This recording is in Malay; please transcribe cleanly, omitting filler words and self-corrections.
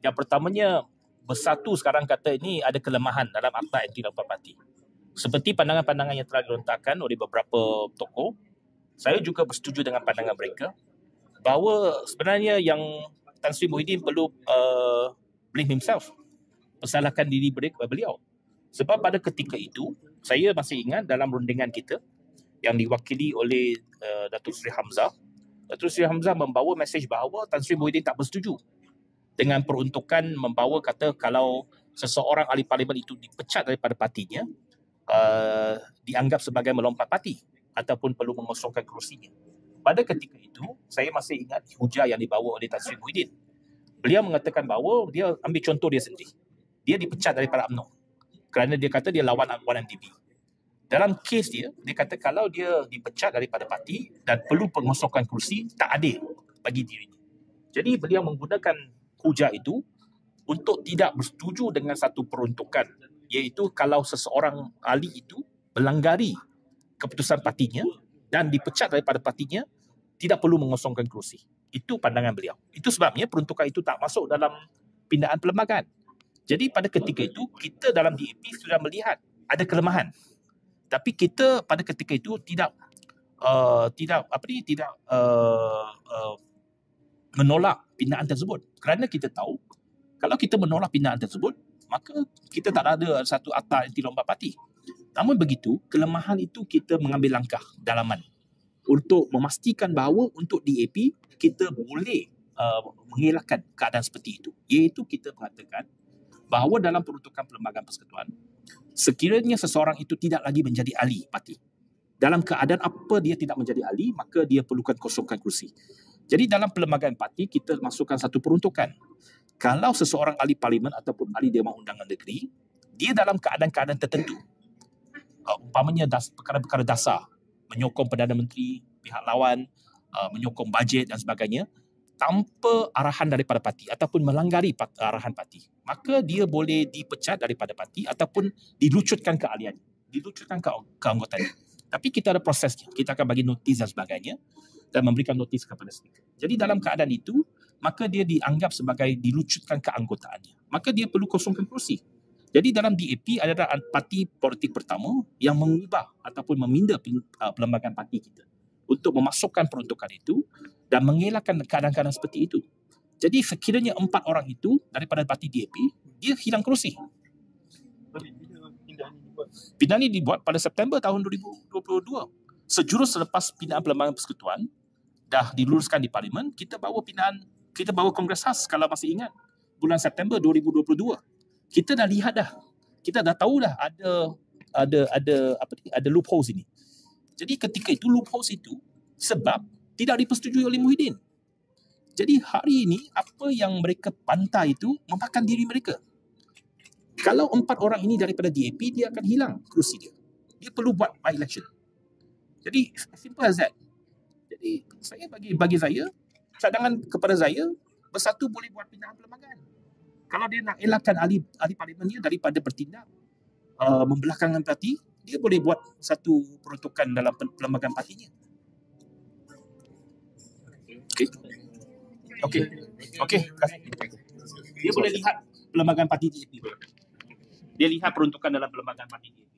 Yang pertamanya, Bersatu sekarang kata ini ada kelemahan dalam Akta Anti-Lompat Parti. Seperti pandangan-pandangan yang telah dilontarkan oleh beberapa tokoh, saya juga bersetuju dengan pandangan mereka bahawa sebenarnya yang Tan Sri Muhyiddin perlu blame himself, persalahkan diri beliau. Sebab pada ketika itu, saya masih ingat dalam rundingan kita yang diwakili oleh Datuk Seri Hamzah, Datuk Seri Hamzah membawa mesej bahawa Tan Sri Muhyiddin tak bersetuju dengan peruntukan membawa kata kalau seseorang ahli parlimen itu dipecat daripada partinya, dianggap sebagai melompat parti ataupun perlu mengosongkan kerusinya. Pada ketika itu, saya masih ingat hujah yang dibawa oleh Tan Sri Muhyiddin. Beliau mengatakan bahawa dia ambil contoh dia sendiri. Dia dipecat daripada UMNO kerana dia kata dia lawan 1MDB. Dalam kes dia kata kalau dia dipecat daripada parti dan perlu pengosongkan kerusi, tak adil bagi dirinya. Jadi beliau menggunakan hujah itu untuk tidak bersetuju dengan satu peruntukan, iaitu kalau seseorang ahli itu melanggar keputusan partinya dan dipecat daripada partinya, tidak perlu mengosongkan kerusi. Itu pandangan beliau. Itu sebabnya peruntukan itu tak masuk dalam pindaan perlembagaan. Jadi pada ketika itu, kita dalam DAP sudah melihat ada kelemahan. Tapi kita pada ketika itu tidak menolak pindaan tersebut. Kerana kita tahu, kalau kita menolak pindaan tersebut, maka kita tak ada satu akta anti-lompat parti. Namun begitu, kelemahan itu kita mengambil langkah dalaman untuk memastikan bahawa untuk DAP kita boleh mengelakkan keadaan seperti itu. Iaitu kita mengatakan bahawa dalam peruntukan Perlembagaan Persekutuan, sekiranya seseorang itu tidak lagi menjadi ahli parti, dalam keadaan apa dia tidak menjadi ahli, maka dia perlukan kosongkan kerusi. Jadi dalam Perlembagaan Parti kita masukkan satu peruntukan. Kalau seseorang ahli parlimen ataupun ahli Dewan Undangan Negeri, dia dalam keadaan-keadaan tertentu, umpamanya perkara-perkara dasar, menyokong Perdana Menteri, pihak lawan, menyokong bajet dan sebagainya, tanpa arahan daripada parti ataupun melanggari arahan parti, maka dia boleh dipecat daripada parti ataupun dilucutkan keahlian, dilucutkan keanggotaannya. Tapi kita ada prosesnya. Kita akan bagi notis dan sebagainya dan memberikan notis kepada speaker. Jadi dalam keadaan itu, maka dia dianggap sebagai dilucutkan keanggotaannya. Maka dia perlu kosongkan kerusi. Jadi dalam DAP adalah parti politik pertama yang mengubah ataupun meminda perlembagaan parti kita untuk memasukkan peruntukan itu dan mengelakkan keadaan-keadaan seperti itu. Jadi sekiranya 4 orang itu daripada parti DAP, dia hilang kerusi. Pindaan ini dibuat pada September tahun 2022. Sejurus selepas pindaan Perlembagaan Persekutuan dah diluluskan di Parlimen, kita bawa Kongres Khas kalau masih ingat. Bulan September 2022. Kita dah lihat dah. Kita dah tahu dah ada loopholes ini. Jadi ketika itu loopholes itu sebab tidak dipersetujui oleh Muhyiddin. Jadi hari ini apa yang mereka pantai itu memakan diri mereka. Kalau 4 orang ini daripada DAP, dia akan hilang kerusi dia. Dia perlu buat by-election. Jadi simple as that. Jadi saya bagi saya, cadangan kepada saya, Bersatu boleh buat pindaan perlembagaan. Kalau dia nak elakkan ahli parlimen dia daripada bertindak membelakangkan parti, dia boleh buat satu peruntukan dalam perlembagaan partinya. Okey. Dia boleh lihat perlembagaan parti DAP. Dia lihat peruntukan dalam perlembagaan parti DAP.